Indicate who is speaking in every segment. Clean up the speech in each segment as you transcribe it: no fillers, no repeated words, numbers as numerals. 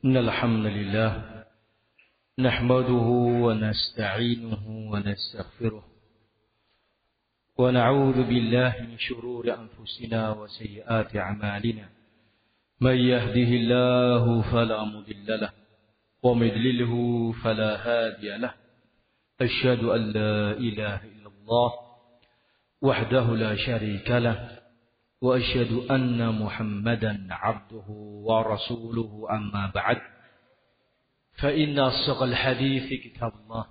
Speaker 1: إن الحمد لله نحمده ونستعينه ونستغفره ونعوذ بالله من شرور أنفسنا وسيئات أعمالنا من يهده الله فلا مضل له ومن يضلله فلا هادي له أشهد أن لا إله إلا الله وحده لا شريك له وأشهد أن محمدا عبده ورسوله أما بعد فإن أصدق الحديث كتاب الله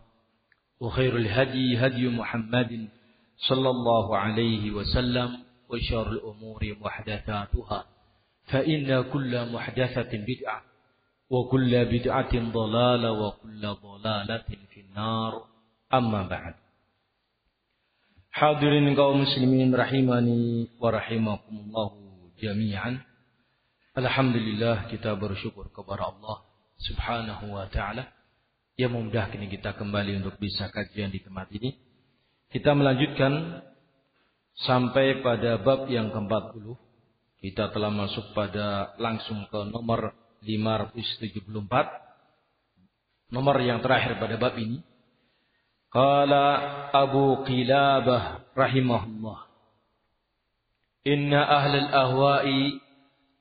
Speaker 1: وخير الهدي هدي محمد صلى الله عليه وسلم وشر الأمور محدثاتها فإن كل محدثة بدعة وكل بدعة ضلالة وكل ضلالة في النار أما بعد. Hadirin kaum muslimin rahimani wa rahimakumullahu jami'an. Alhamdulillah, kita bersyukur kepada Allah Subhanahu wa taala yang memudahkan kita kembali untuk bisa kajian di tempat ini. Kita melanjutkan sampai pada bab yang ke-40. Kita telah masuk pada langsung ke nomor 574. Nomor yang terakhir pada bab ini. Qala Abu Qilabah rahimahullah, inna ahlal ahwa'i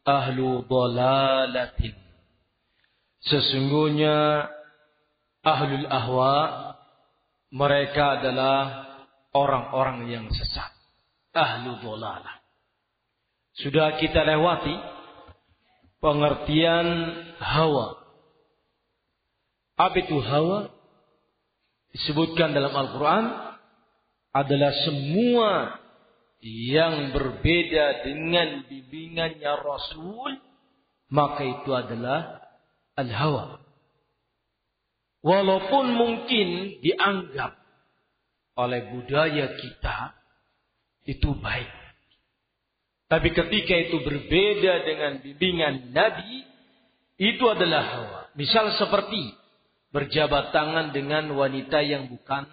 Speaker 1: ahlu dhalalatin. Sesungguhnya ahlul ahwa, mereka adalah orang-orang yang sesat. Ahlu dhalalah. Sudah kita lewati pengertian hawa. Apa itu hawa? Disebutkan dalam Al-Quran adalah semua yang berbeda dengan bimbingannya Rasul, maka itu adalah al-hawa. Walaupun mungkin dianggap oleh budaya kita itu baik, tapi ketika itu berbeda dengan bimbingan Nabi, itu adalah hawa. Misal seperti berjabat tangan dengan wanita yang bukan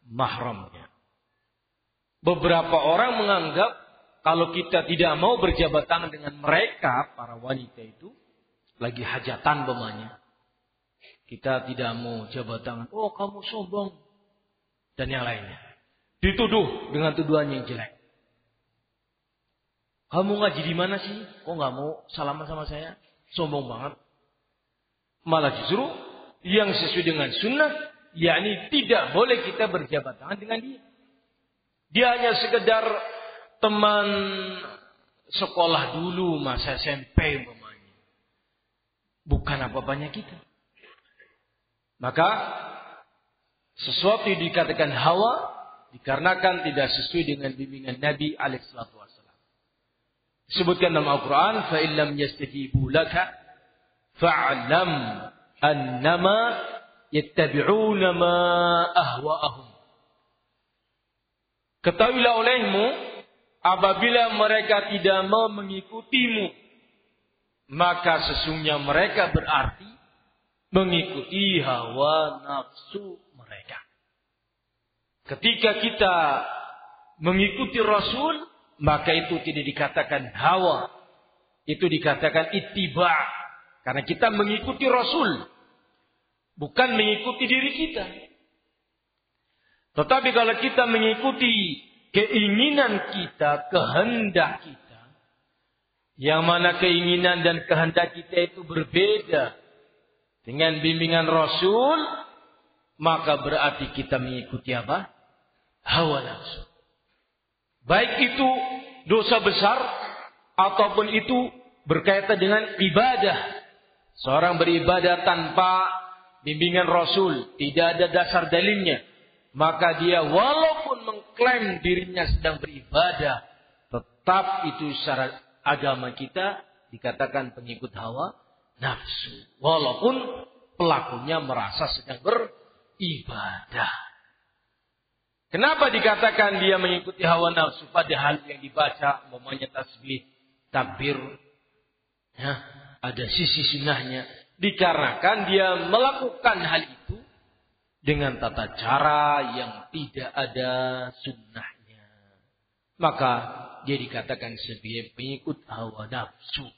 Speaker 1: mahramnya. Beberapa orang menganggap kalau kita tidak mau berjabat tangan dengan mereka, para wanita itu, lagi hajatan bemanya, kita tidak mau jabat tangan, oh kamu sombong, dan yang lainnya. Dituduh dengan tuduhan yang jelek. Kamu ngaji di mana sih? Kok nggak mau salaman sama saya? Sombong banget. Malah justru yang sesuai dengan sunnah, yakni tidak boleh kita berjabat tangan dengan dia. Dia hanya sekedar teman sekolah dulu, masa SMP umpamanya. Bukan apa-apanya kita. Maka sesuatu yang dikatakan hawa dikarenakan tidak sesuai dengan bimbingan Nabi alaihissalatu wassalam. Disebutkan dalam Al-Quran, fa illam yastajibu laka fa'lam annama yattabi'una ma ahwa'ahum. Ketahuilah olehmu, apabila mereka tidak mau mengikutimu, maka sesungguhnya mereka berarti mengikuti hawa nafsu mereka. Ketika kita mengikuti Rasul, maka itu tidak dikatakan hawa, itu dikatakan ittiba', karena kita mengikuti Rasul, bukan mengikuti diri kita. Tetapi kalau kita mengikuti keinginan kita, kehendak kita, yang mana keinginan dan kehendak kita itu berbeda dengan bimbingan Rasul, maka berarti kita mengikuti apa? Hawa nafsu. Baik itu dosa besar, ataupun itu berkaitan dengan ibadah. Seorang beribadah tanpa bimbingan Rasul, tidak ada dasar dalilnya, maka dia walaupun mengklaim dirinya sedang beribadah, tetap itu secara agama kita dikatakan pengikut hawa nafsu. Walaupun pelakunya merasa sedang beribadah. Kenapa dikatakan dia mengikuti hawa nafsu padahal yang dibaca umpamanya tasbih, takbir, ya, ada sisi sunnahnya? Dikarenakan dia melakukan hal itu dengan tata cara yang tidak ada sunnahnya. Maka dia dikatakan sebagai pengikut hawa nafsu.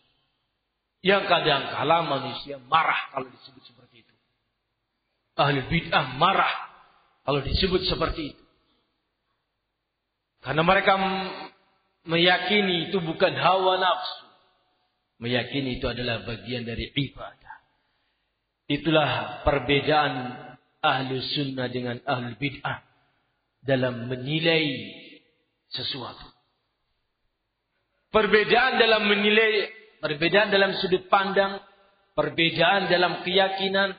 Speaker 1: Yang kadang-kala manusia marah kalau disebut seperti itu. Ahli bid'ah marah kalau disebut seperti itu. Karena mereka meyakini itu bukan hawa nafsu. Meyakini itu adalah bagian dari ibadah. Itulah perbedaan ahli sunnah dengan ahli bid'ah dalam menilai sesuatu. Perbedaan dalam menilai, perbedaan dalam sudut pandang, perbedaan dalam keyakinan,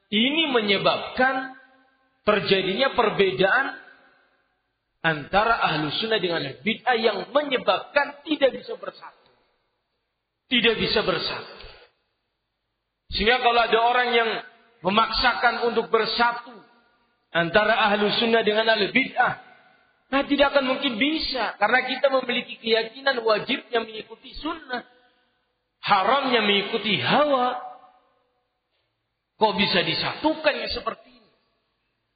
Speaker 1: ini menyebabkan terjadinya perbedaan antara ahlu sunnah dengan ahlu bid'ah yang menyebabkan tidak bisa bersatu. Tidak bisa bersatu. Sehingga kalau ada orang yang memaksakan untuk bersatu antara ahlu sunnah dengan ahlu bid'ah, nah tidak akan mungkin bisa. Karena kita memiliki keyakinan wajibnya mengikuti sunnah, haramnya mengikuti hawa. Kok bisa disatukan yang seperti ini?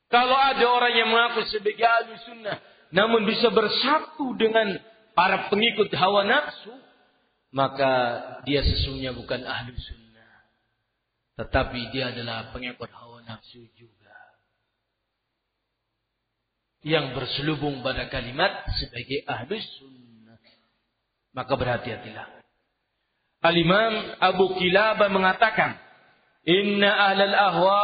Speaker 1: Kalau ada orang yang mengaku sebagai ahlu sunnah, namun bisa bersatu dengan para pengikut hawa nafsu, maka dia sesungguhnya bukan ahlu sunnah. Tetapi dia adalah pengikut hawa nafsu juga. Yang berselubung pada kalimat sebagai ahlu sunnah. Maka berhati-hatilah. Al-Imam Abu Kilabah mengatakan, Inna ahlal ahwa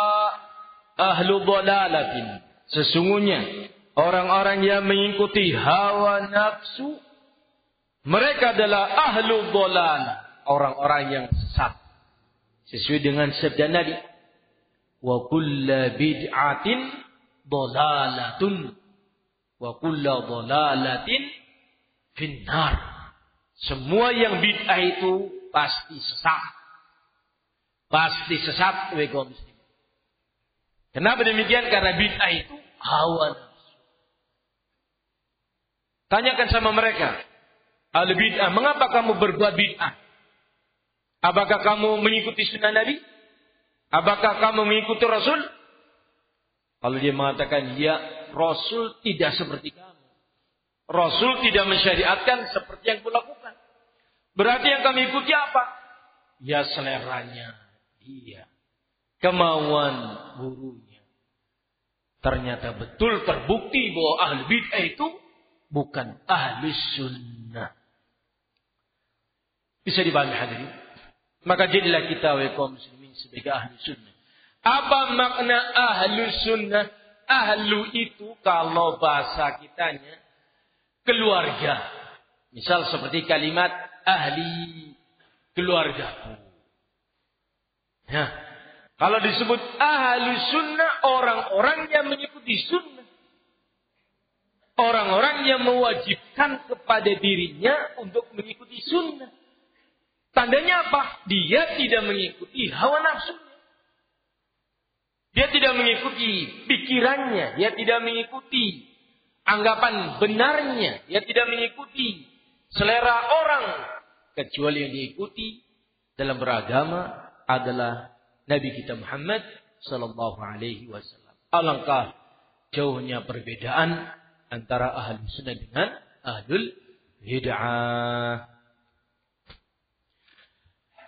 Speaker 1: ahlu dhalalatin. Sesungguhnya orang-orang yang mengikuti hawa nafsu, mereka adalah ahlu dhalal, orang-orang yang sesat. Sesuai dengan sabda Nabi, wa kullu bid'atin dhalalatun wa kullu dhalalatin finnar. Semua yang bid'ah itu pasti sesat. Pasti sesat, wahai kaum muslimin. Kenapa demikian? Karena bid'ah itu hawa nafsu. Tanyakan sama mereka, ahli bid'ah, mengapa kamu berbuat bid'ah? Apakah kamu mengikuti sunnah Nabi? Apakah kamu mengikuti Rasul? Kalau dia mengatakan, ya, Rasul tidak seperti kamu. Rasul tidak mensyariatkan seperti yang kulakukan. Berarti yang kami ikuti apa? Ya, seleranya dia. Kemauan gurunya. Ternyata betul terbukti bahwa ahli bid'ah itu bukan ahli sunnah. Bisa dipahami hadirin? Maka jadilah kita wahai kaum muslimin sebagai ahli sunnah. Apa makna ahli sunnah? Ahlu itu kalau bahasa kitanya keluarga. Misal seperti kalimat ahli keluargaku. Ya. Kalau disebut ahli sunnah, orang-orang yang mengikuti sunnah. Orang-orang yang mewajibkan kepada dirinya untuk mengikuti sunnah. Tandanya apa? Dia tidak mengikuti hawa nafsunya. Dia tidak mengikuti pikirannya. Dia tidak mengikuti anggapan benarnya. Dia tidak mengikuti selera orang. Kecuali yang diikuti dalam beragama adalah Nabi kita Muhammad sallallahu alaihi wasallam. Alangkah jauhnya perbedaan antara ahli sunnah dengan ahlul bid'ah.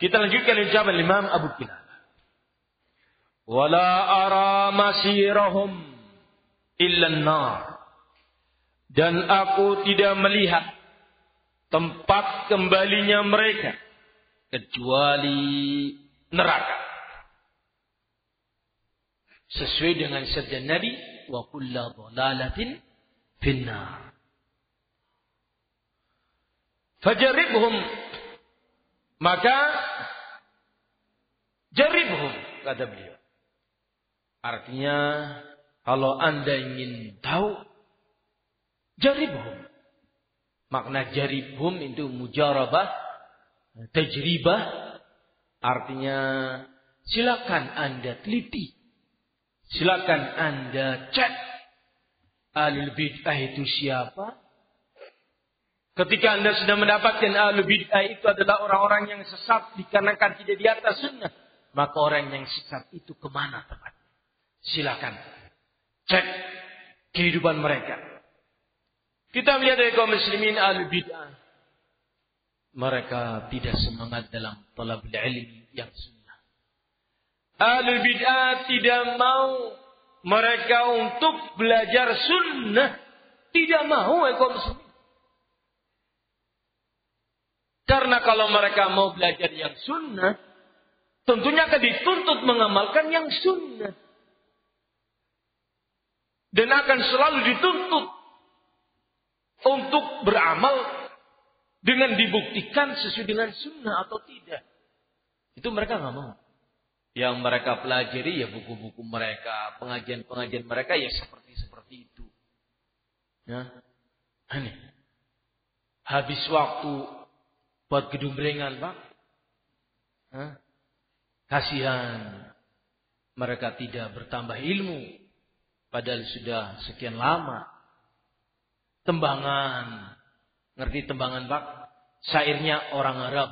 Speaker 1: Kita lanjutkan ucapan Imam Abu Kilabah. Wala ara masirahum illa an-nar. Dan aku tidak melihat tempat kembalinya mereka kecuali neraka. Sesuai dengan sabda Nabi, wa kullu dhalalatin finnar. Fajaribhum, maka jaribhum, kata beliau. Artinya, kalau Anda ingin tahu, jaribhum. Makna jaribhum itu mujarabah, tajribah. Artinya, silakan Anda teliti. Silakan Anda cek. Ahlul bid'ah itu siapa? Ketika Anda sudah mendapatkan ahlul bid'ah itu adalah orang-orang yang sesat dikarenakan tidak di atas sunnah, maka orang yang sesat itu kemana tempatnya? Silakan cek kehidupan mereka. Kita melihat dari kaum muslimin ahlul bid'ah. mereka tidak semangat dalam talabul ilmi yang sunnah. Ahlul bid'ah tidak mau mereka untuk belajar sunnah. Tidak mau kaum muslimin. Karena kalau mereka mau belajar yang sunnah, tentunya akan dituntut mengamalkan yang sunnah. Dan akan selalu dituntut untuk beramal dengan dibuktikan sesuai dengan sunnah atau tidak. Itu mereka nggak mau. Yang mereka pelajari ya buku-buku mereka, pengajian-pengajian mereka ya seperti itu. Ya, aneh. Habis waktu buat gedumrengan, Pak. Kasihan. Mereka tidak bertambah ilmu. Padahal sudah sekian lama. Tembangan. Ngerti tembangan, Pak? Syairnya orang Arab.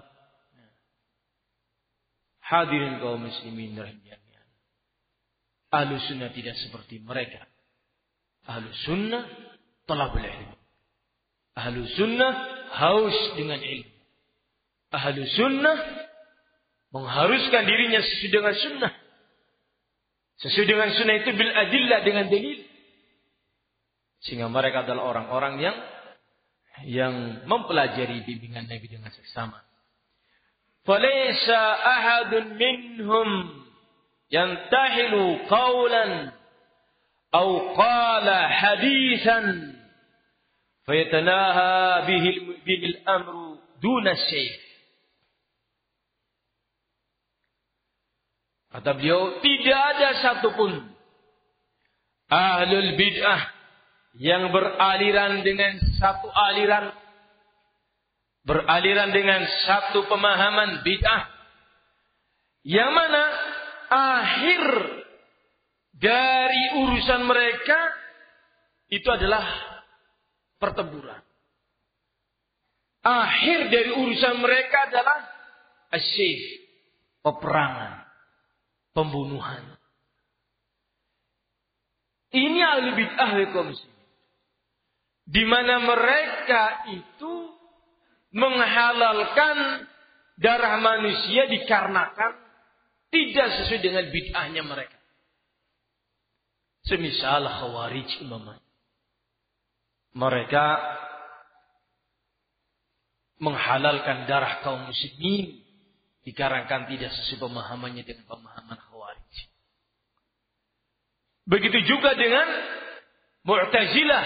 Speaker 1: Hadirin kaum muslimin rahimahnya. Ahlus sunnah tidak seperti mereka. Ahlus sunnah talabul ilmu. Ahlus sunnah haus dengan ilmu. Ahlus sunnah mengharuskan dirinya sesuai dengan sunnah. Sesuai dengan sunnah itu bil adillah, dengan dalil. Sehingga mereka adalah orang-orang yang mempelajari bimbingan Nabi dengan seksama. Falaysa ahadun minhum yantahilu qawlan aw qala hadithan fayatanaha bihi al-amru duna syai'. Kata beliau, tidak ada satupun ahlul bid'ah yang beraliran dengan satu aliran, beraliran dengan satu pemahaman bid'ah, yang mana akhir dari urusan mereka itu adalah pertempuran. Akhir dari urusan mereka adalah asyif, peperangan, pembunuhan. Ini ahli bid'ah kaum muslimin. Di mana mereka itu menghalalkan darah manusia dikarenakan tidak sesuai dengan bid'ahnya mereka. Semisal Khawarij umpamanya. Mereka menghalalkan darah kaum muslimin dikarenakan tidak sesuai pemahamannya dengan pemahaman Khawarij. Begitu juga dengan Mu'tazilah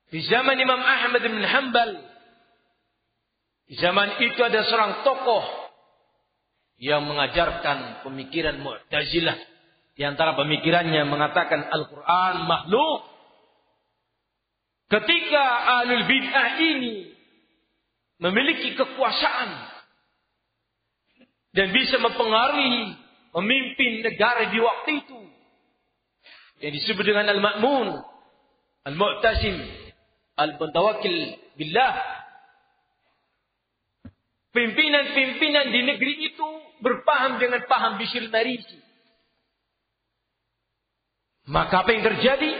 Speaker 1: di zaman Imam Ahmad bin Hanbal. Di zaman itu ada seorang tokoh yang mengajarkan pemikiran Mu'tazilah. Di antara pemikirannya mengatakan Al-Quran makhluk. Ketika ahlul bid'ah ini memiliki kekuasaan dan bisa mempengaruhi pemimpin negara di waktu itu, yang disebut dengan Al-Ma'mun, Al-Mu'tasim, Al-Mutawakkil Billah, pimpinan-pimpinan di negeri itu berpaham dengan paham Bishr Marisi. Maka apa yang terjadi?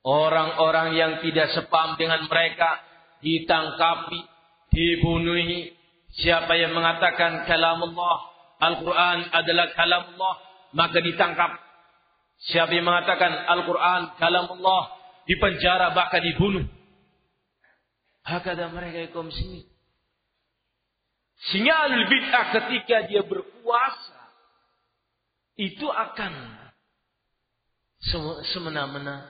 Speaker 1: Orang-orang yang tidak sepaham dengan mereka ditangkapi, dibunuhi. Siapa yang mengatakan kalamullah, Al-Quran adalah kalamullah, maka ditangkap. Siapa yang mengatakan Al-Quran kalamullah, dipenjara bahkan dibunuh. Hakada mereka kaum muslimin. Sehingga ahlul bid'ah ketika dia berkuasa itu akan semena-mena.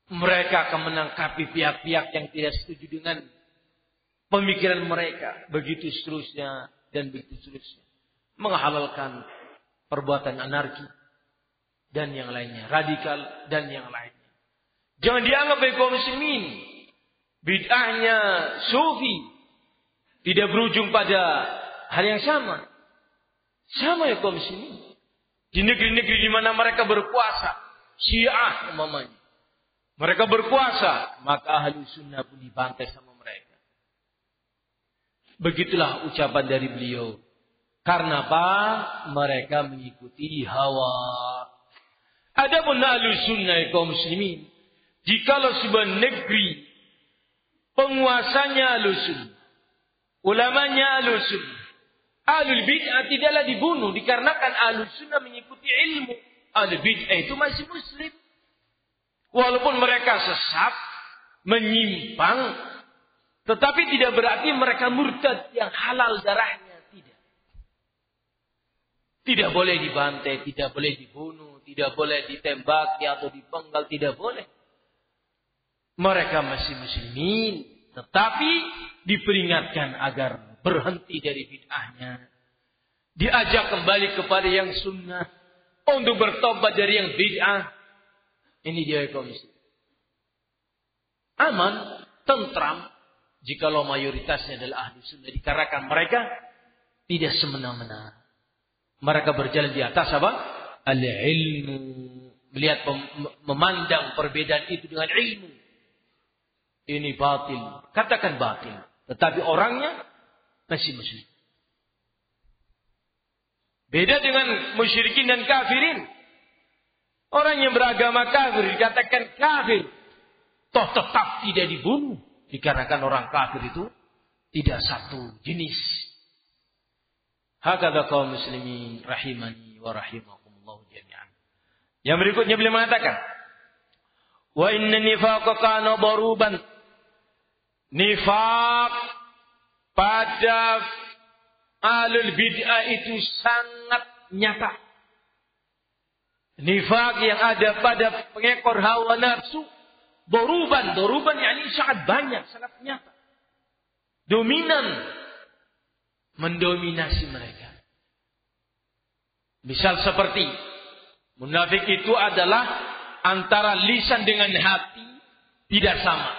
Speaker 1: Mereka akan menangkapi pihak-pihak yang tidak setuju dengan pemikiran mereka. Begitu seterusnya dan begitu seterusnya. Menghalalkan perbuatan anarki dan yang lainnya. Radikal dan yang lainnya. Jangan dianggap oleh kaum muslimin bid'ahnya sufi tidak berujung pada hal yang sama. Sama ya kaum muslimin. Di negeri-negeri di mana mereka berkuasa, Syiah umpamanya, mereka berkuasa, maka ahli sunnah pun dibantai sama mereka. Begitulah ucapan dari beliau. Karena apa? Mereka mengikuti hawa. Adapun ahli sunnah kaum muslimin, jikalau sebuah negeri penguasanya Ahlus Sunnah, ulamanya Ahlus Sunnah. Ahlul bid'ah tidaklah dibunuh dikarenakan Ahlus Sunnah mengikuti ilmu. Ahlul bid'ah itu masih muslim. Walaupun mereka sesat, menyimpang, tetapi tidak berarti mereka murtad yang halal darahnya. Tidak. Tidak boleh dibantai, tidak boleh dibunuh, tidak boleh ditembaki atau dipenggal, tidak boleh. Mereka masih muslimin, tetapi diperingatkan agar berhenti dari bid'ahnya. Diajak kembali kepada yang sunnah, untuk bertobat dari yang bid'ah. Ini dia kaum muslim. Aman, tentram, jikalau mayoritasnya adalah ahli sunnah, dikarenakan mereka tidak semena-mena. Mereka berjalan di atas apa? Al-ilmu. Melihat, memandang perbedaan itu dengan ilmu. Ini batil. Katakan batil. Tetapi orangnya masih muslim. Beda dengan musyrikin dan kafirin. Orang yang beragama kafir dikatakan kafir. Toh tetap tidak dibunuh. Dikarenakan orang kafir itu tidak satu jenis. Hakadha kaum muslimin rahimani wa rahimakumullah jami'an. Yang berikutnya beliau mengatakan, wa inna nifaqa kana daruban. Nifaq pada ahlul bid'ah itu sangat nyata. Nifaq yang ada pada pengekor hawa nafsu, doruban yakni sangat banyak, sangat nyata. Dominan, mendominasi mereka. Misal seperti munafik itu adalah antara lisan dengan hati tidak sama.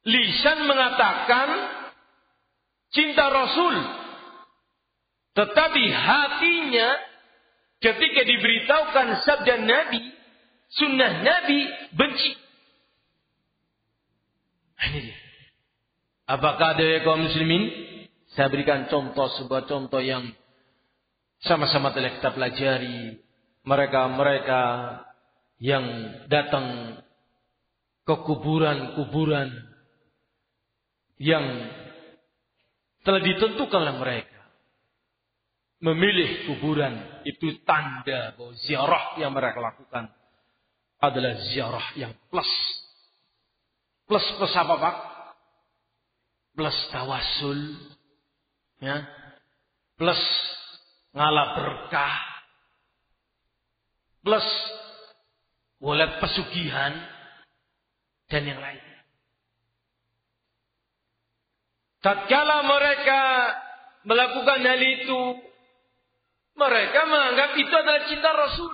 Speaker 1: Lisan mengatakan cinta Rasul, tetapi hatinya ketika diberitahukan sabda Nabi, sunnah Nabi, benci. Ini dia. Apakah ada kaum muslimin? Saya berikan sebuah contoh yang sama-sama telah kita pelajari. Mereka yang datang ke kuburan-kuburan yang telah ditentukan oleh mereka. Memilih kuburan itu tanda bahwa ziarah yang mereka lakukan adalah ziarah yang plus. Plus apa Pak? Plus tawasul, ya, plus ngalah berkah, plus walad pesugihan dan yang lain. Tatkala mereka melakukan hal itu, mereka menganggap itu adalah cinta Rasul.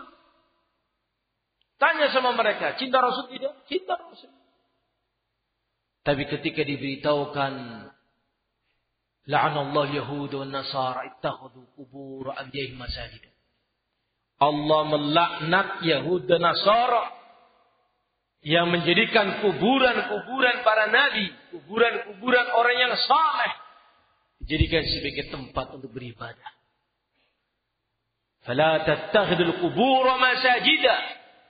Speaker 1: Tanya sama mereka, cinta Rasul tidak? Cinta Rasul. Tapi ketika diberitahukan la'anallahu yahuda wan nasara ittakhadhu qubur anbiya'ihim masajid. Allah melaknat Yahud dan Nasara yang menjadikan kuburan-kuburan para nabi, kuburan-kuburan orang yang saleh dijadikan sebagai tempat untuk beribadah. Fala tattakhidul qubur masajida.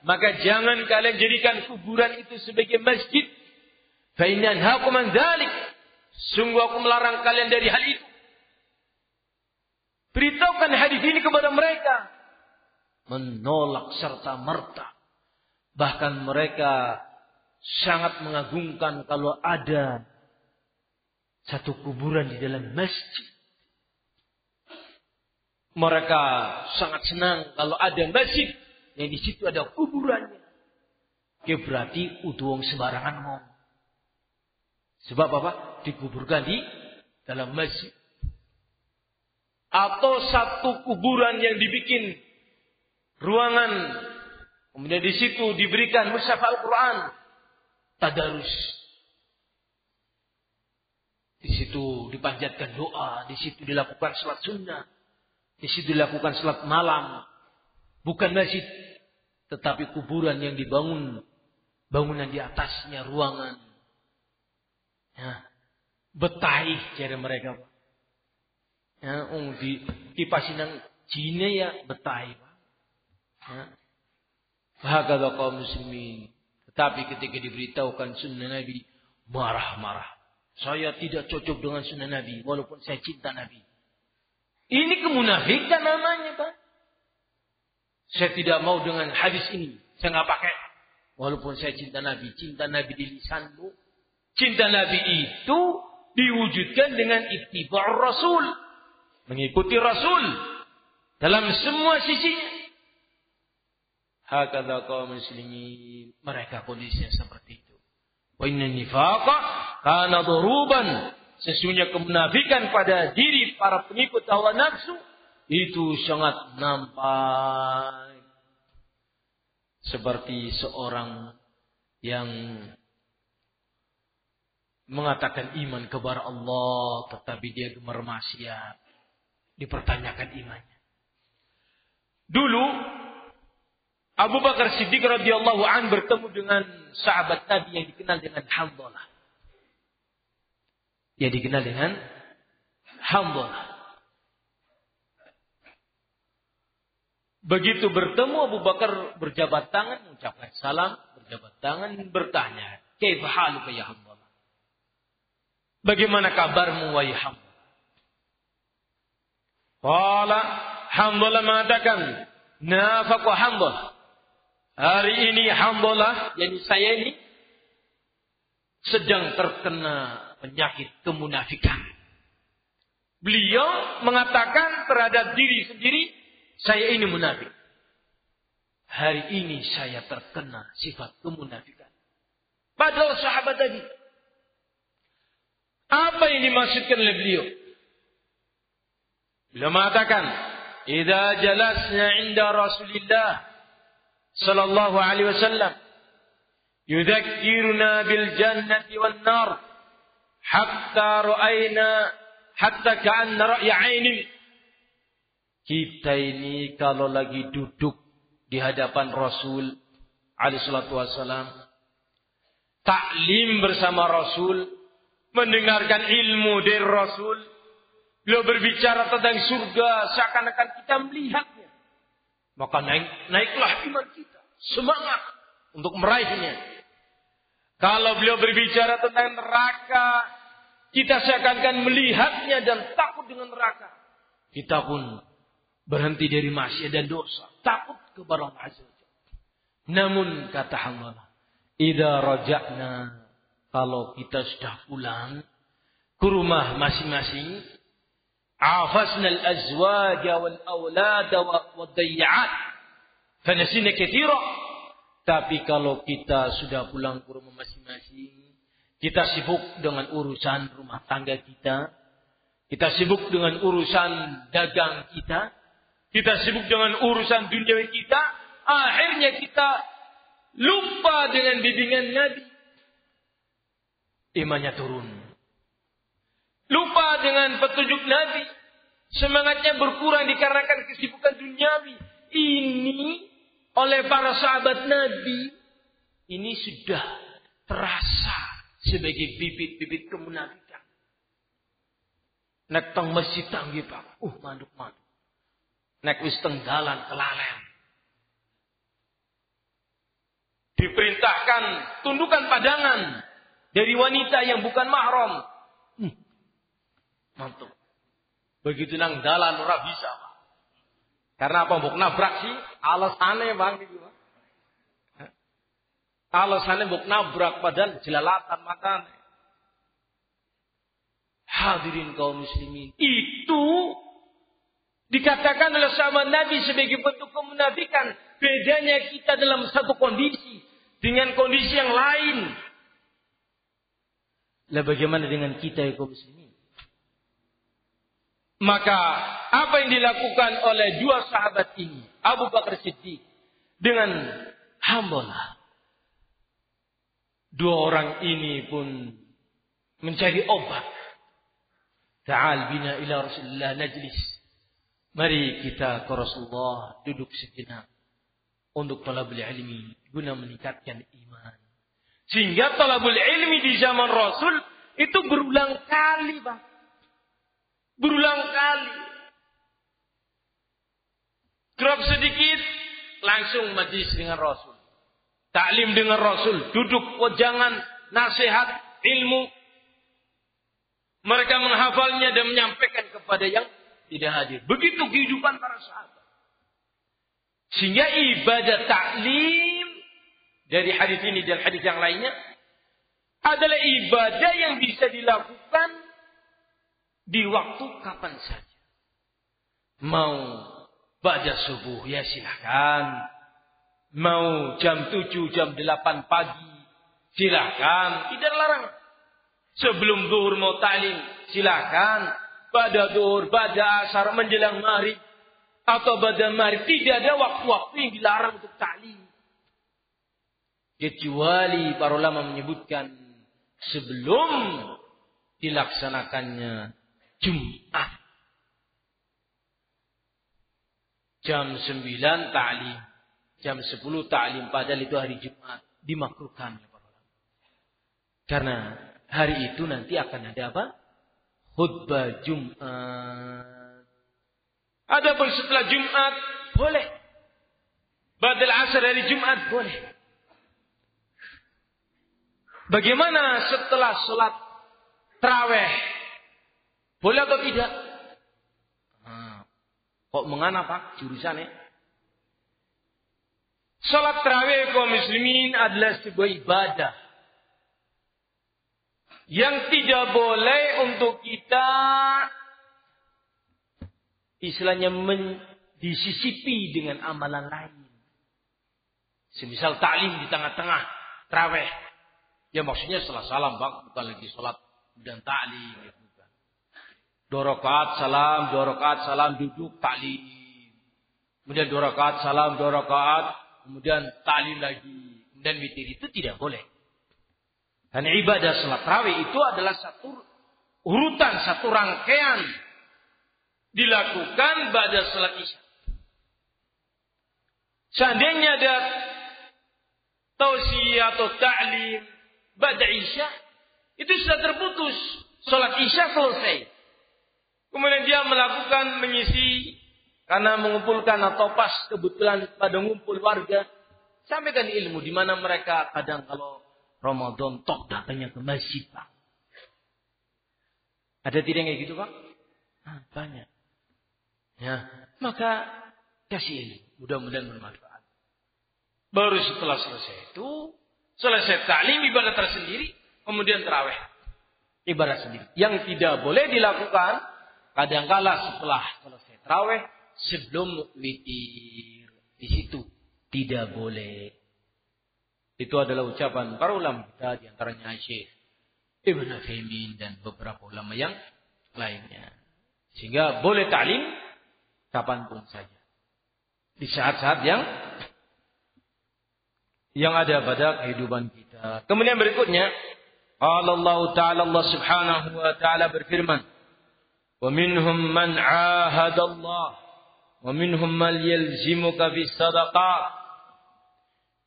Speaker 1: Maka jangan kalian jadikan kuburan itu sebagai masjid. Fa inna anhaakum an dzalik. Sungguh aku melarang kalian dari hal itu. Beritahukan hadis ini kepada mereka. Menolak serta merta. Bahkan mereka sangat mengagungkan kalau ada satu kuburan di dalam masjid. Mereka sangat senang kalau ada masjid yang di situ ada kuburannya. Berarti uduong sembarangan ngomong. Sebab apa? Dikuburkan di dalam masjid. Atau satu kuburan yang dibikin ruangan, kemudian di situ diberikan mushaf Al-Quran, tadarus. Di situ dipanjatkan doa, di situ dilakukan salat sunnah, di situ dilakukan salat malam. Bukan masjid, tetapi kuburan yang dibangun, bangunan di atasnya ruangan. Ya, betaih cara mereka. Ya, di kipasinan Cina ya betaih. Ya. Hakadha kaum muslimin. Tetapi ketika diberitahukan sunnah Nabi, marah-marah. Saya tidak cocok dengan sunnah Nabi walaupun saya cinta Nabi. Ini kemunafikan namanya, Pak. Saya tidak mau dengan hadis ini. Saya nggak pakai. Walaupun saya cinta Nabi. Cinta Nabi di lisanmu. Cinta Nabi itu diwujudkan dengan ittiba' Rasul. Mengikuti Rasul. Dalam semua sisinya. Hakadha kaum muslimin. Mereka kondisinya seperti itu. Wa inna nifaqa kana dhuruban. Sesungguhnya kemunafikan pada diri para pengikut hawa nafsu itu sangat nampak. Seperti seorang yang mengatakan iman kepada Allah tetapi dia gemar maksiat. Dipertanyakan imannya. Dulu Abu Bakar Siddiq radhiyallahu an bertemu dengan sahabat Nabi yang dikenal dengan Hanzalah. Dia dikenal dengan Hanzalah. Begitu bertemu Abu Bakar berjabat tangan, mengucapkan salam, berjabat tangan, bertanya, "Kaifa haluka ya Hanzalah?" Bagaimana kabarmu wahai Hanzalah? Qala Hanzalah mengatakan, "Nafaqa Hanzalah." Hari ini Hanzalah, yakni saya ini sedang terkena penyakit kemunafikan. Beliau mengatakan terhadap diri sendiri, saya ini munafik. Hari ini saya terkena sifat kemunafikan. Padahal sahabat tadi. Apa yang dimaksudkan oleh beliau? Beliau mengatakan, "Idza jalasna 'inda Rasulillah sallallahu alaihi wasallam, yudzakkiruna bil jannati wan nar." Hatta ka'anna ra'ya 'ainin. Kita ini kalau lagi duduk di hadapan Rasul alaihi salatu wasalam, taklim bersama Rasul, mendengarkan ilmu dari Rasul, beliau berbicara tentang surga seakan-akan kita melihatnya. Maka naiklah iman kita, semangat untuk meraihnya. Kalau beliau berbicara tentang neraka, kita seakan-akan melihatnya dan takut dengan neraka. Kita pun berhenti dari maksiat dan dosa, takut kepada Allah Azza wa Jalla. Namun kata Hanzalah, "Idza raja'na," kalau kita sudah pulang ke rumah masing-masing, "afasna al-azwaja wal aulada wad dayyi'at, fa nasina katsira." Tapi kalau kita sudah pulang ke rumah masing-masing, kita sibuk dengan urusan rumah tangga kita, kita sibuk dengan urusan dagang kita, kita sibuk dengan urusan dunia kita, akhirnya kita lupa dengan bimbingan Nabi. Imannya turun. Lupa dengan petunjuk Nabi. Semangatnya berkurang dikarenakan kesibukan duniawi. Ini oleh para sahabat Nabi, ini sudah terasa sebagai bibit-bibit kemunafikan. Nek teng masjid tanggih Pak, manduk-manduk. Nek wis teng dalan kelalen. Diperintahkan tundukkan padangan dari wanita yang bukan mahram. Mantuk. Begitu nang dalan ora bisa, Pak. Karena apa? Mbok nabrak sih, alasannya Bang gitu. Alasannya mbok nabrak padahal jelalatan matanya. Hadirin kaum muslimin, itu dikatakan oleh sahabat Nabi sebagai bentuk kemunafikan. Bedanya kita dalam satu kondisi dengan kondisi yang lain. Lah bagaimana dengan kita ya kaum muslimin? Maka apa yang dilakukan oleh dua sahabat ini, Abu Bakar Siddiq dengan Hanzalah, dua orang ini pun menjadi obat. Ta'al bina ila Rasulullah najlis. Mari kita ke Rasulullah duduk sejenak untuk talabul ilmi guna meningkatkan iman. Sehingga talabul ilmi di zaman Rasul itu berulang kali, Bang. Berulang kali. Drop sedikit, langsung majlis dengan Rasul. Taklim dengan Rasul. Duduk wejangan, nasihat, ilmu. Mereka menghafalnya dan menyampaikan kepada yang tidak hadir. Begitu kehidupan para sahabat. Sehingga ibadah taklim dari hadis ini dan hadis yang lainnya adalah ibadah yang bisa dilakukan di waktu kapan saja. Mau ba'da subuh ya silakan. Mau jam 7, jam 8 pagi silakan. Tidak larang. Sebelum zuhur mau ta'lim silakan. Pada zuhur, pada asar, menjelang maghrib atau pada maghrib. Tidak ada waktu-waktu yang dilarang untuk ta'lim. Kecuali para ulama menyebutkan sebelum dilaksanakannya Jumat. Jam 9 ta'lim. Jam 10 ta'lim. Padahal itu hari Jumat. Dimakruhkan oleh para ulama. Karena hari itu nanti akan ada apa? Khutbah Jumat. Adapun setelah Jumat boleh. Ba'dal asar hari Jumat boleh. Bagaimana setelah sholat tarawih? Boleh atau tidak? Kok mengana Pak jurusannya? Sholat tarawih kaum muslimin adalah sebuah ibadah yang tidak boleh untuk kita istilahnya disisipi dengan amalan lain. Semisal ta'lim di tengah-tengah tarawih. Ya maksudnya setelah salam Bang, bukan lagi sholat dan ta'lim. Ya, bukan. 2 rakaat salam, duduk ta'lim. Kemudian 2 rakaat salam, 2 rakaat, kemudian ta'lim lagi. Kemudian witir itu tidak boleh. Dan ibadah salat tarawih itu adalah satu urutan, satu rangkaian dilakukan pada salat isya. Seandainya ada tausiyah atau ta'lim pada isya, itu sudah terputus. Salat isya selesai. Kemudian dia melakukan mengisi karena mengumpulkan atau pas kebetulan pada ngumpul warga. Sampaikan ilmu di mana mereka kadang kalau Ramadan tok datangnya ke masjid Pak. Ada tidak kayak gitu Pak? Banyak. Ya, maka kasih ilmu. Mudah-mudahan bermanfaat. Baru setelah selesai itu, selesai ta'lim ibadah tersendiri, kemudian tarawih. Ibadah sendiri. Yang tidak boleh dilakukan kadangkala setelah selesai tarawih sebelum witir. Di situ tidak boleh. Itu adalah ucapan para ulama kita, di antaranya Syekh Ibn Utsaimin dan beberapa ulama yang lainnya. Sehingga boleh ta'lim kapanpun saja. Di saat-saat yang ada pada kehidupan kita. Kemudian berikutnya, Allah Ta'ala, Allah Subhanahu wa Ta'ala berfirman, "Wa minhum man 'ahada Allah, wa minhum man yalzimuka bis sadaqah."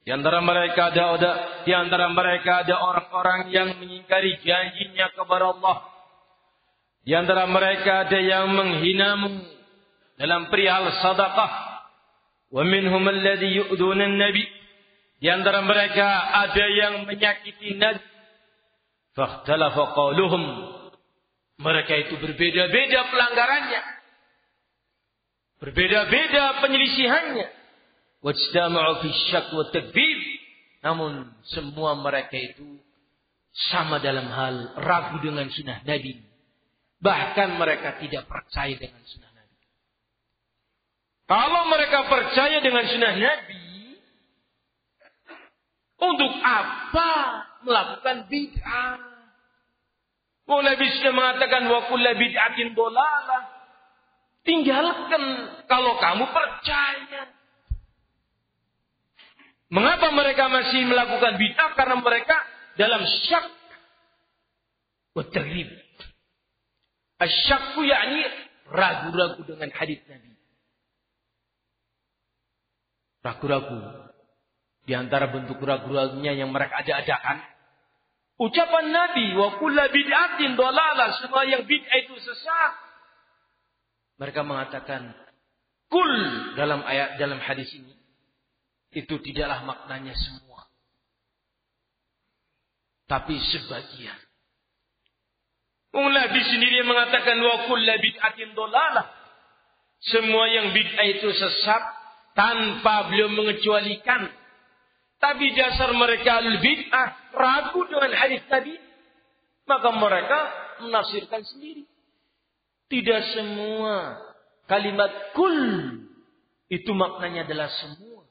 Speaker 1: Di antara mereka ada orang-orang yang mengingkari janjinya kepada Allah. Di antara mereka ada yang menghinamu dalam perihal sedekah. Wa minhum alladhi yu'duna an-nabi. Di antara mereka ada yang menyakiti Nabi. Fakhtalafa qauluhum. Mereka itu berbeda-beda pelanggarannya. Berbeda-beda penyelisihannya. Wajtama'u fi syak wa takdzib. Namun semua mereka itu sama dalam hal ragu dengan sunnah Nabi. Bahkan mereka tidak percaya dengan sunnah Nabi. Kalau mereka percaya dengan sunnah Nabi, untuk apa melakukan bid'ah? Nabi sudah mengatakan wa kullu bid'atin dhalalah. Tinggalkan kalau kamu percaya. Mengapa mereka masih melakukan bid'ah? Karena mereka dalam syak wa targhib. Asy-syakku yakni ragu-ragu dengan hadis Nabi. Ragu-ragu. Di antara bentuk ragu-ragunya yang mereka ada-adakan, ucapan Nabi wa kullu bid'atin dhalalah, semua yang bid'ah itu sesat. Mereka mengatakan kul dalam hadis ini. Itu tidaklah maknanya semua. tapi sebagian. Nabi sendiri mengatakan wa kullu bid'atin dhalalah. Semua yang bid'ah itu sesat tanpa beliau mengecualikan. Tapi dasar mereka al-bid'ah ragu dengan hadis Nabi, maka mereka menafsirkan sendiri. Tidak semua kalimat kul itu maknanya adalah semua.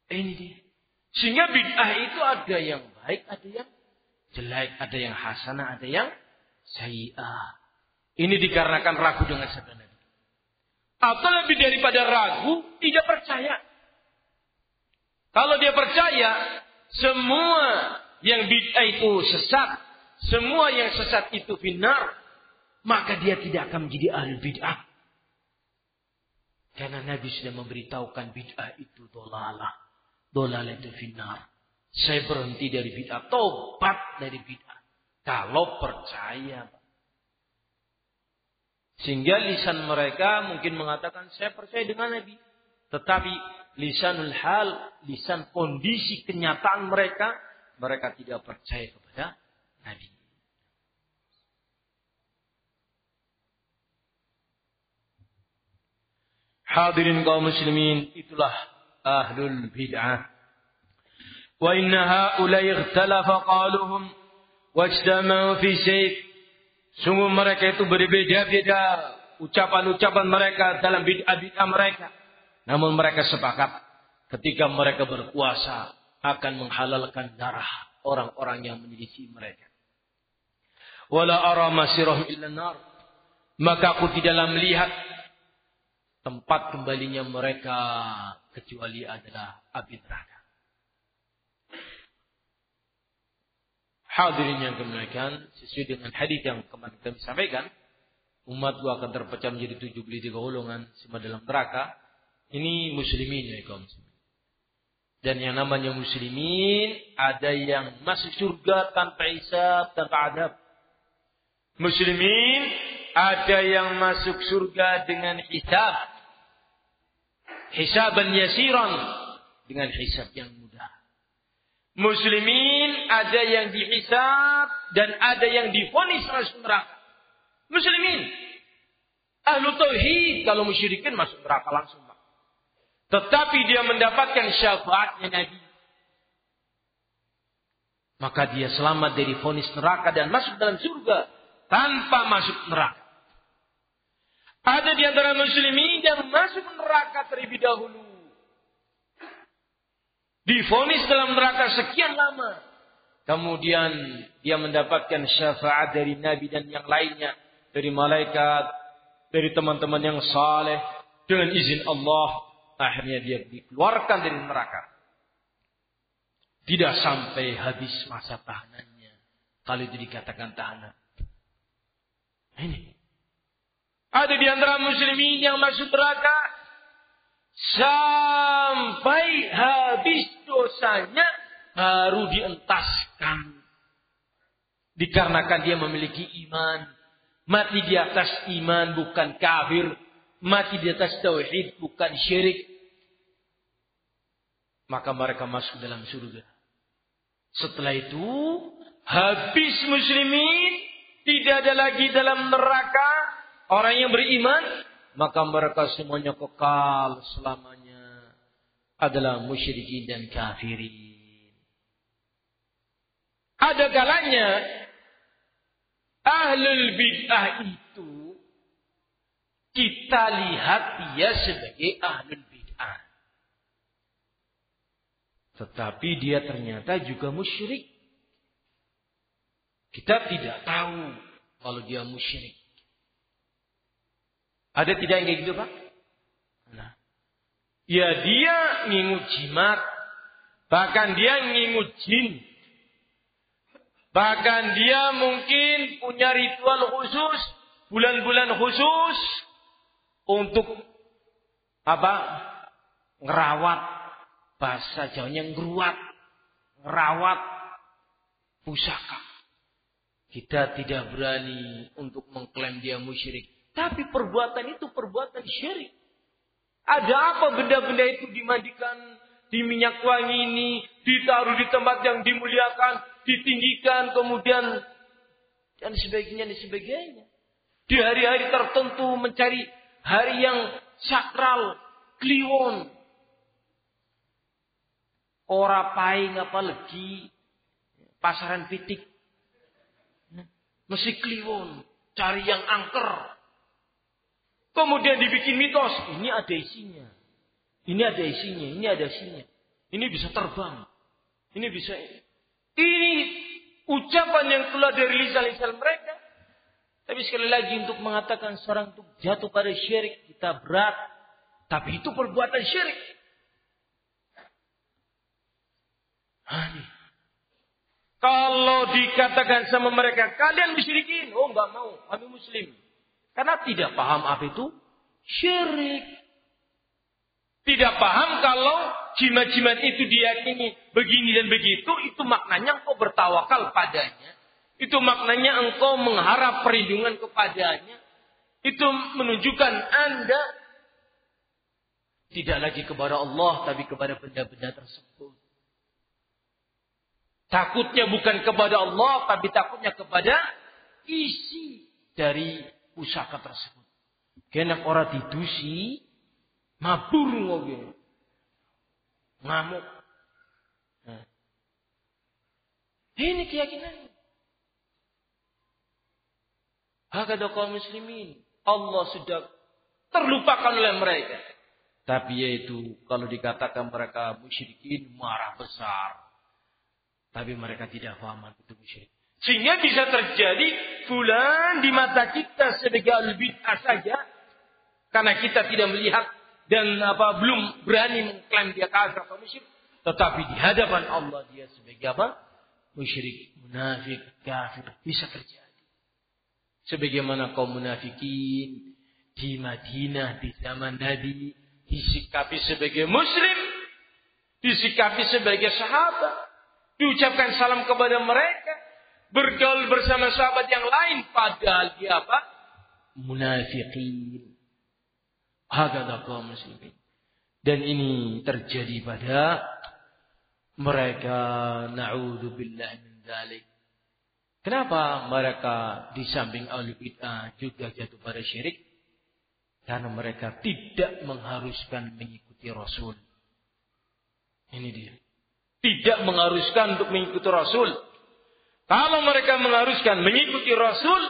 Speaker 1: Ini dia. Sehingga bid'ah itu ada yang baik, ada yang jelek, ada yang hasanah, ada yang sayyi'ah. Ini dikarenakan ragu dengan sabda Nabi. Atau lebih daripada ragu, tidak percaya. Kalau dia percaya, semua yang bid'ah itu sesat, semua yang sesat itu finnar, maka dia tidak akan menjadi ahli bid'ah. Karena Nabi sudah memberitahukan bid'ah itu dolalah. Dolalah itu finnar. Saya berhenti dari bid'ah. Tobat dari bid'ah. Kalau percaya. Sehingga lisan mereka mungkin mengatakan saya percaya dengan Nabi. Tetapi lisanul hal, lisan kondisi kenyataan mereka, mereka tidak percaya kepada Nabi. Hadirin kaum muslimin, itulah ahlul bid'ah. Wa inna haula'i ikhtalafa qaluhum wajtama'u fi syai'. Sungguh mereka itu berbeda-beda ucapan-ucapan mereka dalam bid'ah-bid'ah mereka. Namun mereka sepakat ketika mereka berpuasa akan menghalalkan darah orang-orang yang menyelisih mereka. Wala ara masirahum illa nar. Maka aku tidaklah melihat tempat kembalinya mereka kecuali adalah api neraka. Hadirin yang kemuliaan, sesuai dengan hadis yang kemarin kami sampaikan, umatku akan terpecah menjadi 73 golongan semua dalam neraka. Ini muslimin ya kaum muslimin. Dan yang namanya muslimin, ada yang masuk surga tanpa hisab, tanpa adab. Muslimin, ada yang masuk surga dengan hisab. Hisaban yasiran, dengan hisab yang mudah. Muslimin, ada yang dihisab dan ada yang divonis masuk neraka. Muslimin, ahlu tauhid, kalau musyrikin masuk neraka langsung. Tetapi dia mendapatkan syafaatnya Nabi, maka dia selamat dari vonis neraka dan masuk dalam surga tanpa masuk neraka. Ada di antara muslimin yang masuk neraka terlebih dahulu, divonis dalam neraka sekian lama, kemudian dia mendapatkan syafaat dari Nabi dan yang lainnya, dari malaikat, dari teman-teman yang saleh, dengan izin Allah. Akhirnya dia dikeluarkan dari neraka. Tidak sampai habis masa tahanannya. Kalau itu dikatakan tahanan. Ini. Ada di antara muslimin yang masuk neraka sampai habis dosanya baru dientaskan. Dikarenakan dia memiliki iman. Mati di atas iman bukan kafir. Mati di atas tauhid bukan syirik. Maka mereka masuk dalam surga. Setelah itu, habis muslimin, tidak ada lagi dalam neraka orang yang beriman, maka mereka semuanya kekal selamanya adalah musyrikin dan kafirin. Ada kalanya ahlul bid'ah itu kita lihat dia sebagai ahlul bid'ah. Tetapi dia ternyata juga musyrik. Kita tidak tahu kalau dia musyrik. Ada tidak yang kayak gitu Pak? Nah. Ya dia ngingut jimat. Bahkan dia ngingut jin. Bahkan dia mungkin punya ritual khusus. Bulan-bulan khusus. Untuk apa? Ngerawat. Bahasa Jawanya ngerawat pusaka. Kita tidak berani untuk mengklaim dia musyrik. Tapi perbuatan itu perbuatan syirik. Ada apa benda-benda itu dimandikan di minyak wangi ini, ditaruh di tempat yang dimuliakan, ditinggikan, kemudian dan sebagainya. Di hari-hari tertentu mencari hari yang sakral, kliwon. Ora paing apa legi, pasaran pitik. Mesti kliwon, cari yang angker. Kemudian dibikin mitos, ini ada isinya. Ini ada isinya. Ini bisa terbang. Ini ucapan yang keluar dari lisan-lisan mereka. Tapi sekali lagi untuk mengatakan seorang itu jatuh pada syirik, kita berat. Tapi itu perbuatan syirik. Kalau dikatakan sama mereka, kalian musyrikin. Oh, enggak mau, kami muslim. Karena tidak paham apa itu syirik. Tidak paham kalau jimat-jimat itu diyakini begini dan begitu, itu maknanya engkau bertawakal padanya. Itu maknanya engkau mengharap perlindungan kepadanya. Itu menunjukkan Anda tidak lagi kepada Allah, tapi kepada benda-benda tersebut. Takutnya bukan kepada Allah, tapi takutnya kepada isi dari pusaka tersebut. Kena orang didusi, mabur ngoge, ngamuk. Nah. Ini keyakinannya. Hakada kaum muslimin, Allah sudah terlupakan oleh mereka. Tapi yaitu kalau dikatakan mereka musyrikin, marah besar. Tapi mereka tidak paham itu musyrik. Sehingga bisa terjadi fulan di mata kita sebagai al-bid'ah saja. Karena kita tidak melihat dan belum berani mengklaim dia kafir atau musyrik. Tetapi di hadapan Allah dia sebagai apa? Musyrik, munafik, kafir. Bisa terjadi. Sebagaimana kaum munafikin di Madinah di zaman Nabi disikapi sebagai muslim, disikapi sebagai sahabat, diucapkan salam kepada mereka, bergaul bersama sahabat yang lain, padahal dia apa? Munafikin. Hakada kaum muslimin. Dan ini terjadi pada mereka, na'udzubillah min dzalik. Kenapa mereka di samping ahli bid'ah juga jatuh pada syirik? Karena mereka tidak mengharuskan mengikuti Rasul. Ini dia. Tidak mengharuskan untuk mengikuti Rasul. Kalau mereka mengharuskan mengikuti Rasul,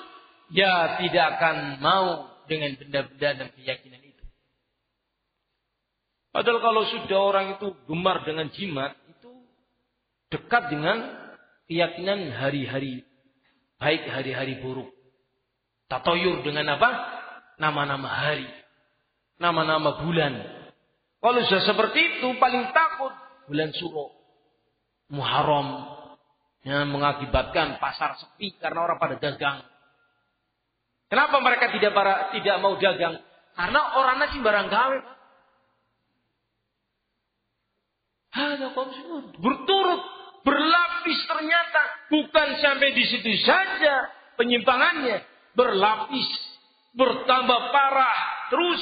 Speaker 1: ya tidak akan mau dengan benda-benda dan keyakinan itu. Padahal kalau sudah orang itu gemar dengan jimat, itu dekat dengan keyakinan hari-hari baik, hari-hari buruk. Tatoyur dengan apa? Nama-nama hari. Nama-nama bulan. Kalau sudah seperti itu, paling takut bulan Suro, Muharram, yang mengakibatkan pasar sepi karena orang pada dagang. Kenapa mereka tidak mau dagang? Karena orang nasi barang gawe, Pak. Ada kaum berturut berlapis ternyata bukan sampai di situ saja penyimpangannya, berlapis, bertambah parah terus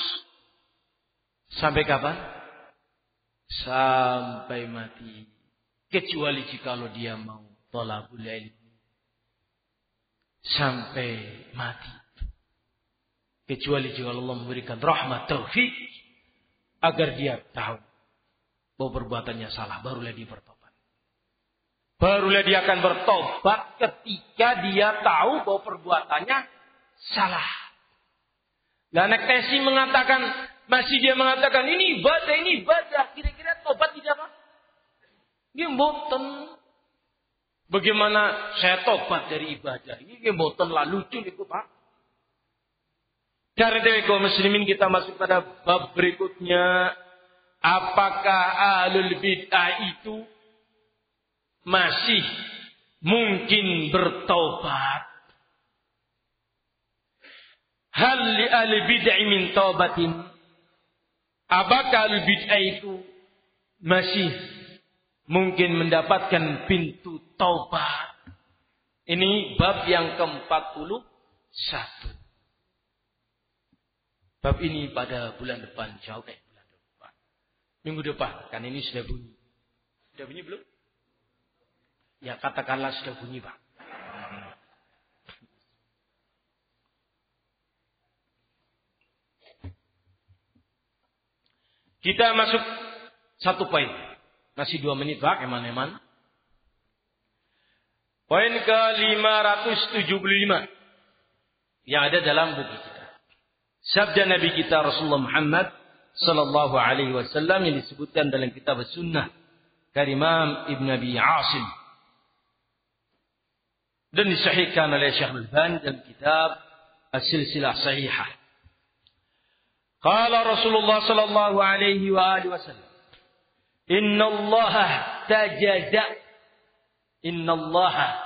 Speaker 1: sampai kapan? Sampai mati. Kecuali jika dia mau thalabul ilmi sampai mati. Kecuali jika Allah memberikan rahmat taufik agar dia tahu bahwa perbuatannya salah, barulah dia bertobat. Barulah dia akan bertobat ketika dia tahu bahwa perbuatannya salah. Dan anak tesi dia mengatakan ini ibadah. Kira-kira tobat tidak apa? Dia mboten. Bagaimana saya tobat dari ibadah? Ini mboten lah, lucu itu, Pak. Karena itu kaum muslimin, kita masuk pada bab berikutnya. Apakah ahlul bid'ah itu masih mungkin bertaubat? Hal li ahli bid'ah min taubatin? Apakah ahli bid'ah itu masih mungkin mendapatkan pintu taubat? Ini bab yang ke-41. Bab ini pada bulan depan, jauh bulan depan. Minggu depan. Kan ini sudah bunyi. Sudah bunyi belum? Ya katakanlah sudah bunyi, Pak. Kita masuk satu poin. Masih 2 menit, Pak. Eman-eman. Poin ke 575. Yang ada dalam buku kita. Sabda Nabi kita Rasulullah Muhammad sallallahu alaihi wasallam yang disebutkan dalam kitab Sunnah dari Imam Ibn Abi Asim. Dan disahihkan oleh Syekh Al-Albani dalam kitab As-Silsilah Sahihah. Qala Rasulullah sallallahu alaihi wa alihi wasallam, "Inna Allah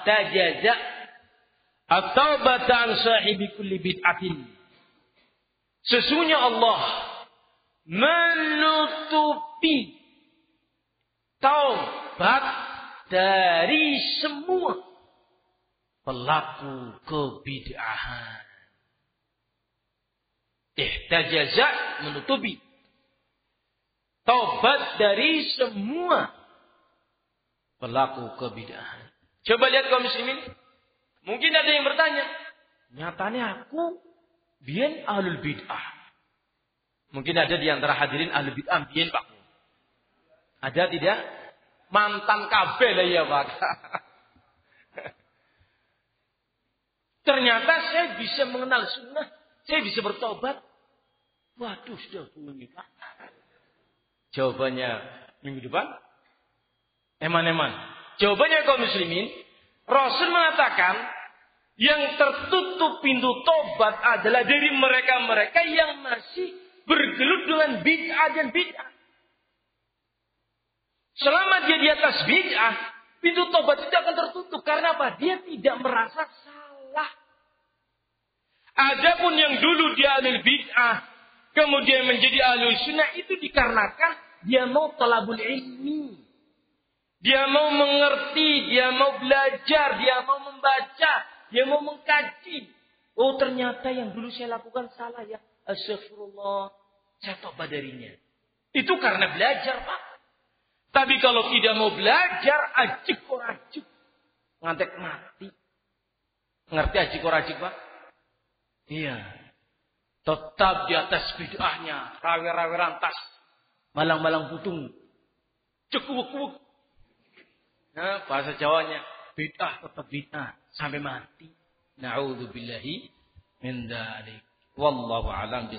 Speaker 1: tajaza at-taubata an sahibi kulli bid'atin." Sesungguhnya Allah menutupi taubat dari semua pelaku kebid'ahan. Ihtajaza menutupi taubat dari semua pelaku kebid'ahan. Coba lihat kaum muslimin. Mungkin ada yang bertanya, nyatanya aku biyen ahlul bid'ah. Mungkin ada di antara hadirin ahlul bid'ah biyen, Pak. Ada tidak? Mantan kabeh lah ya, Pak. Ternyata saya bisa mengenal sunnah. Saya bisa bertobat. Waduh, sudah bunyi, Pak. Jawabannya minggu depan. Eman-eman. Jawabannya kaum muslimin. Rasul mengatakan, yang tertutup pintu tobat adalah dari mereka-mereka yang masih bergelut dengan bid'ah dan bid'ah. Selama dia di atas bid'ah, pintu tobat itu akan tertutup. Karena apa? Dia tidak merasa salah. Adapun yang dulu dia ahlul bid'ah, kemudian menjadi ahlul sunnah, itu dikarenakan dia mau talabul ilmi. Dia mau mengerti, dia mau belajar, dia mau membaca, dia mau mengkaji. Oh, ternyata yang dulu saya lakukan salah ya. Astaghfirullah, saya tobat darinya. Itu karena belajar, Pak. Tapi kalau tidak mau belajar, ajik korajik. Ngantek mati. Ngerti ajik korajik, Pak? Iya. Tetap di atas bid'ahnya. Rawe-rawe rantas. Malang-malang putung. Cekuwek-kuwek. Nah, bahasa Jawanya. Bid'ah tetap bid'ah. Sampai mati. Na'udzubillahi min dzalik. Wallahu a'lam.